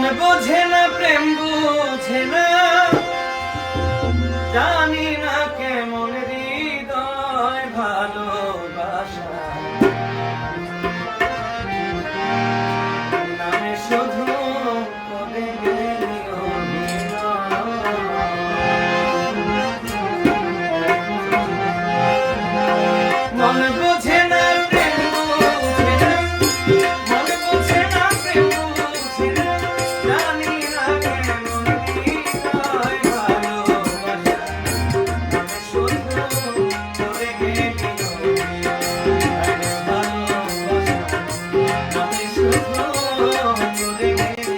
মন বোঝে না প্রেম বুঝে না, জানি না কেমন হৃদয় ভালোবাসা নামে শুধু করে গেলি মন বোঝে না প্রেম বুঝে না, মন বোঝে না প্রেম বুঝে না, জানি না কেমন হৃদয় ভালোবাসা নামে শুধু করে গেলি ভালোবাসা নামে শুধু করে গেলি।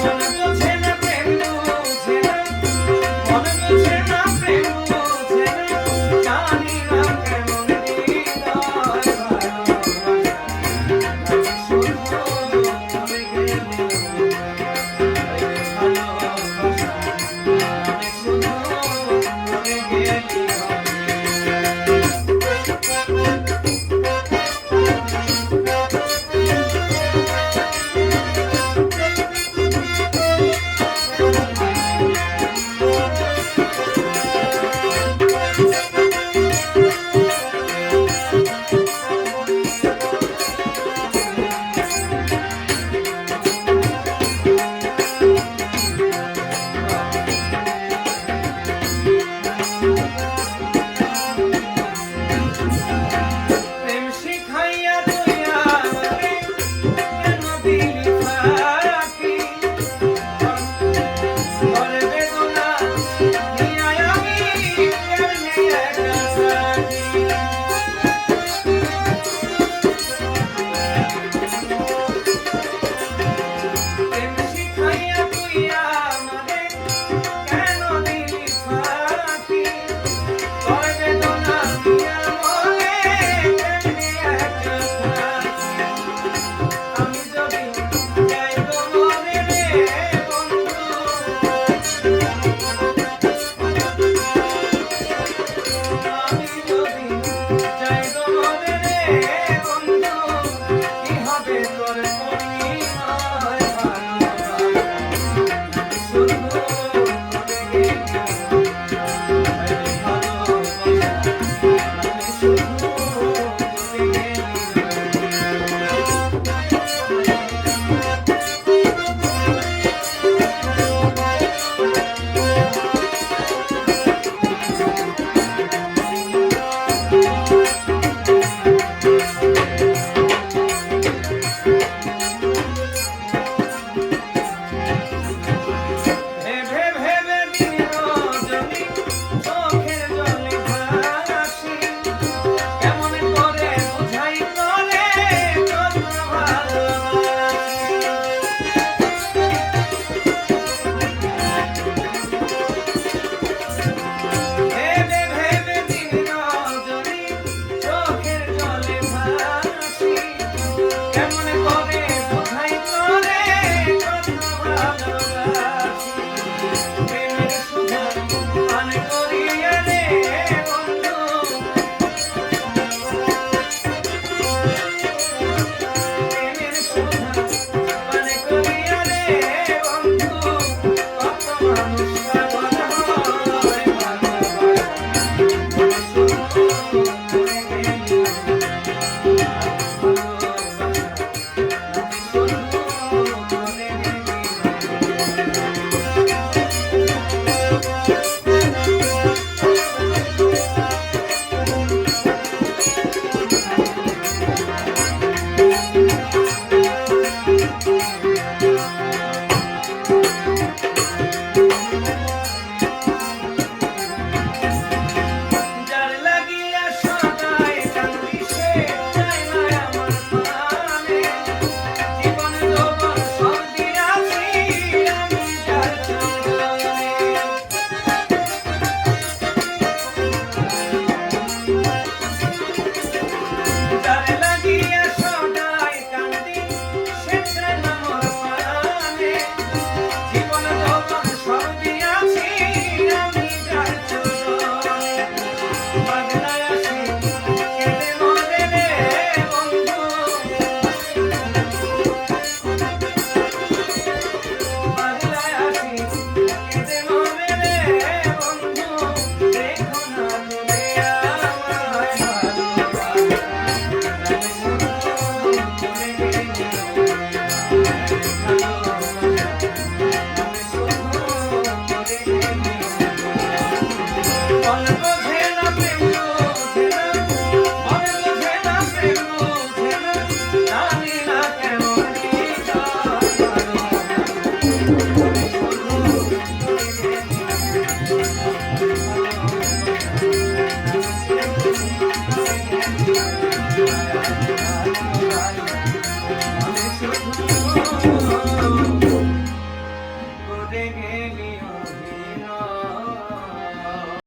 মন বোঝে না প্রেম বুঝে না, মন বোঝে না প্রেম বুঝে না, জানি না কেমন হৃদয় ভালোবাসা নামে শুধু করে গেলি ভালোবাসা নামে শুধু করে গেলি। প্রেম শিখাইয়া তুই আমাকে কেন দিলি ফাঁকি, ঘরে বেদনা নিয়ে আমি কেমনে একা থাকি। প্রেম শিখাইয়া তুই আমাকে কেন দিলি ফাঁকি, ঘরে বেদনা নিয়ে মনে কেমনে একা থাকি। আমি যদি যাই গো মনে রে বন্ধু, আমি যদি যাই গো মনে রে বন্ধু, কি হবে তোর পরিণয় ভালোবাসা শুধু করে গেলি ভালোবাসা নামে শুধু করে গেলি। ভেবে ভেবে দিন রজনী চোখের জলে ভাসি, কেমন করে বুঝাই তোরে কত ভালোবাসি। ভেবে ভেবে দিন রজনী চোখের জলে ভাসি, কেমন করে বুঝাই তোরে কত ভালোবাসি। প্রেমের সুধা পান করিয়া রে বন্ধু, প্রেমের সুধা পান করিয়া রে বন্ধু, কত মানুষ পাগল হয় ভালোবাসা শুধু করে গেলি ভালোবাসা নামে শুধু করে গেলি। যার লাগিয়া সদাই কান্দি সে চায় না আমার